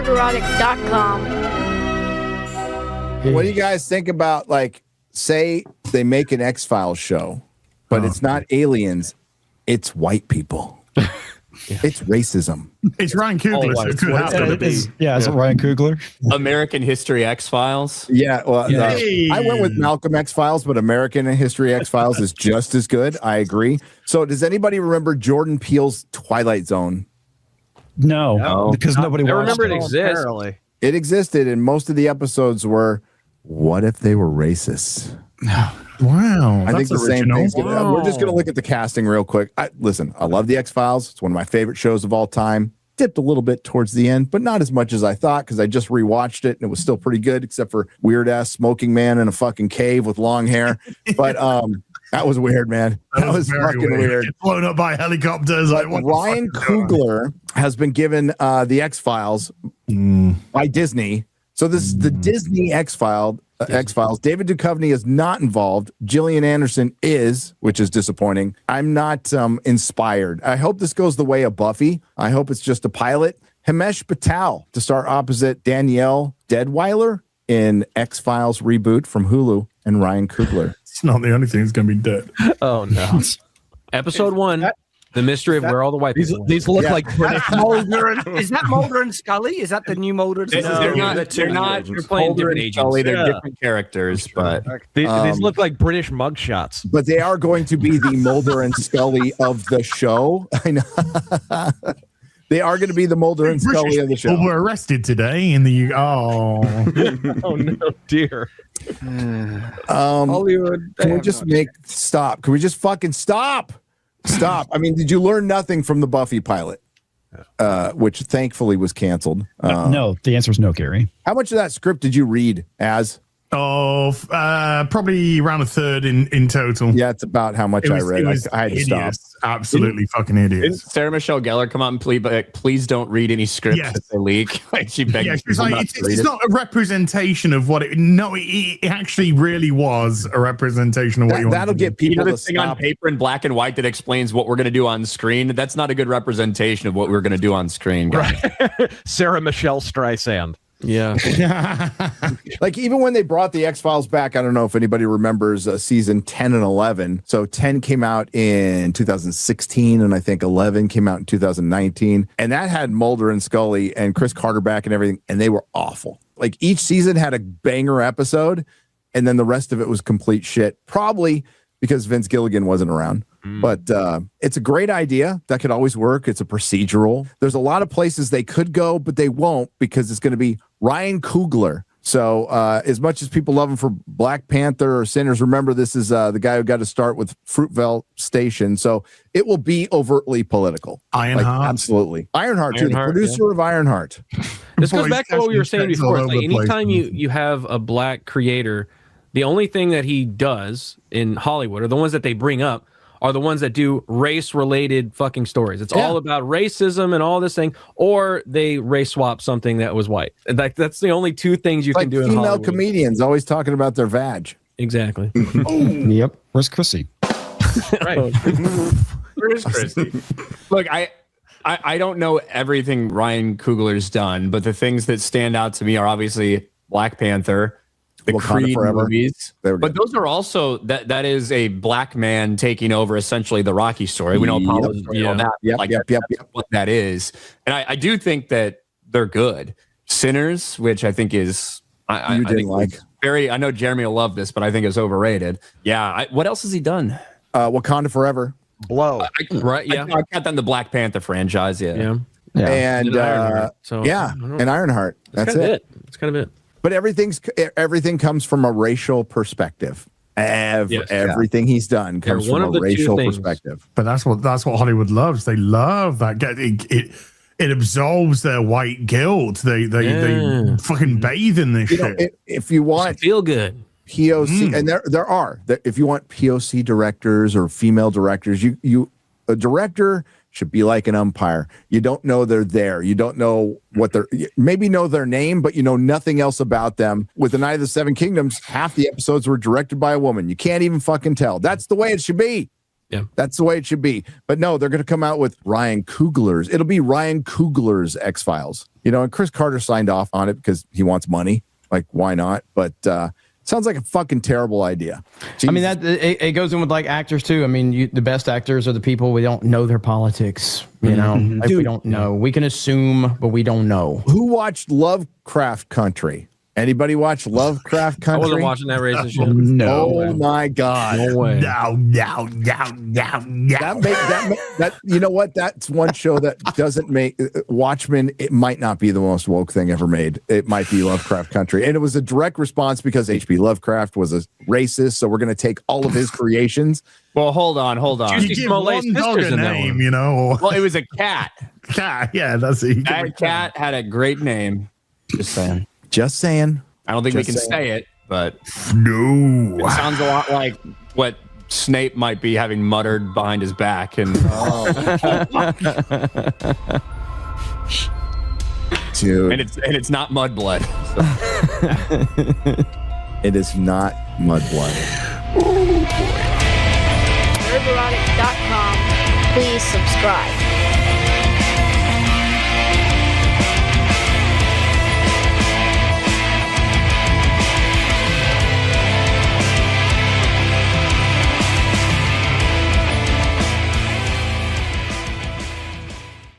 Riverotic.com. What do you guys think about, like, say they make an X-Files show, but it's not aliens, it's white people. It's racism. It's Ryan Coogler. So it could have to be. It's Ryan Coogler. American History X-Files. Yeah, well, I went with Malcolm X-Files, but American History X-Files is just as good. I agree. So does anybody remember Jordan Peele's Twilight Zone? No, because nobody watched remember it. it exists. It existed, and most of the episodes were, what if they were racists? Wow. I think the same thing's gonna, we're just going to look at the casting real quick. Listen, I love the X-Files. It's one of my favorite shows of all time. Dipped a little bit towards the end, but not as much as I thought, because I just rewatched it and it was still pretty good, except for weird ass smoking man in a fucking cave with long hair. But that was weird, man. That was fucking weird. Get blown up by helicopters. Like, Ryan Coogler has been given the X-Files by Disney. So this is the Disney X-Files. David Duchovny is not involved. Gillian Anderson is, which is disappointing. I'm not inspired. I hope this goes the way of Buffy. I hope it's just a pilot. Himesh Patel to star opposite Danielle Deadweiler in X-Files reboot from Hulu, and Ryan Coogler. It's not the only thing that's going to be dead. Oh, no. Episode 1. The mystery of where all the white people went. These look like British. Is that Mulder and Scully? Is that the new Mulder and Scully? They're not They're playing different agents. Scully, they're different characters, but These look like British mugshots. But they are going to be the Mulder and Scully of the show. I know. They are going to be the Mulder and Scully of the show. People were arrested today in the Oh no, dear. Hollywood. Can we just stop? Can we just fucking stop? Stop. I mean, did you learn nothing from the Buffy pilot, which thankfully was canceled? No, the answer is no, Gary. How much of that script did you read as? Probably around a third in total. Yeah, it's about how much I read. I had to stop. Absolutely fucking idiots. Didn't Sarah Michelle Gellar come out and please don't read any scripts that they leak? Like she begged. Yeah, she's like, it's not a representation of what it. No, it actually really was a representation of what you want. That'll get people to thing on paper in black and white that explains what we're going to do on screen. That's not a good representation of what we're going to do on screen, guys. Right. Sarah Michelle Streisand. Yeah. Like even when they brought the X-Files back, I don't know if anybody remembers season 10 and 11. So 10 came out in 2016 and I think 11 came out in 2019. And that had Mulder and Scully and Chris Carter back and everything. And they were awful. Like each season had a banger episode and then the rest of it was complete shit. Probably because Vince Gilligan wasn't around. But it's a great idea. That could always work. It's a procedural. There's a lot of places they could go, but they won't because it's going to be Ryan Coogler. So as much as people love him for Black Panther or Sinners, remember this is the guy who got to start with Fruitvale Station. So it will be overtly political. Ironheart. Absolutely. Ironheart, too. The producer of Ironheart. This goes back to what we were saying before. Like anytime you have a black creator, the only thing that he does in Hollywood, or the ones that they bring up, are the ones that do race-related fucking stories. It's all about racism and all this thing, or they race swap something that was white. And that's the only two things you can do in Hollywood. Female comedians always talking about their vag. Exactly. Yep. Where's Chrissy? Right. Where is Christy? Look, I don't know everything Ryan Coogler's done, but the things that stand out to me are obviously Black Panther, the Creed movies, but those are also that is a black man taking over essentially the Rocky story. We know Apollo's what that is, and I do think that they're good. Sinners, which I think is I think like very. I know Jeremy will love this, but I think it's overrated. Yeah. What else has he done? Wakanda Forever. Blow. Right. Yeah. I got that in the Black Panther franchise. Yeah. And Ironheart, and Ironheart. That's it. That's kind of it. But everything comes from a racial perspective. Everything he's done comes from a racial perspective. But that's what Hollywood loves. They love that. It absolves their white guilt. They fucking bathe in this shit. If you want feel good POC, and there are if you want POC directors or female directors, a director should be like an umpire. You don't know they're there. You don't know what maybe know their name, but you know nothing else about them. With The Night of the Seven Kingdoms, half the episodes were directed by a woman. You can't even fucking tell. That's the way it should be. Yeah, that's the way it should be. But no, they're going to come out with Ryan Coogler's. It'll be Ryan Coogler's X-Files. And Chris Carter signed off on it because he wants money. Like, why not? But sounds like a fucking terrible idea. Jesus. I mean, that it goes in with like actors too. I mean, the best actors are the people we don't know their politics. You know, like, we don't know. We can assume, but we don't know. Who watched Lovecraft Country? Anybody watch Lovecraft Country? I wasn't watching that racist shit. No. Oh my God. No way. No. That you know what? That's one show that doesn't make Watchmen. It might not be the most woke thing ever made. It might be Lovecraft Country, and it was a direct response because H.P. Lovecraft was a racist. So we're going to take all of his creations. Well, hold on. You give one dog a name, you know. Well, it was a cat. Cat, yeah, that's it. That cat had a great name. Just saying. Just saying. I don't think we can say it, but no. It sounds a lot like what Snape might be having muttered behind his back. And dude, and it's not mudblood. So. It is not mudblood. Nerdrotic.com. Please subscribe.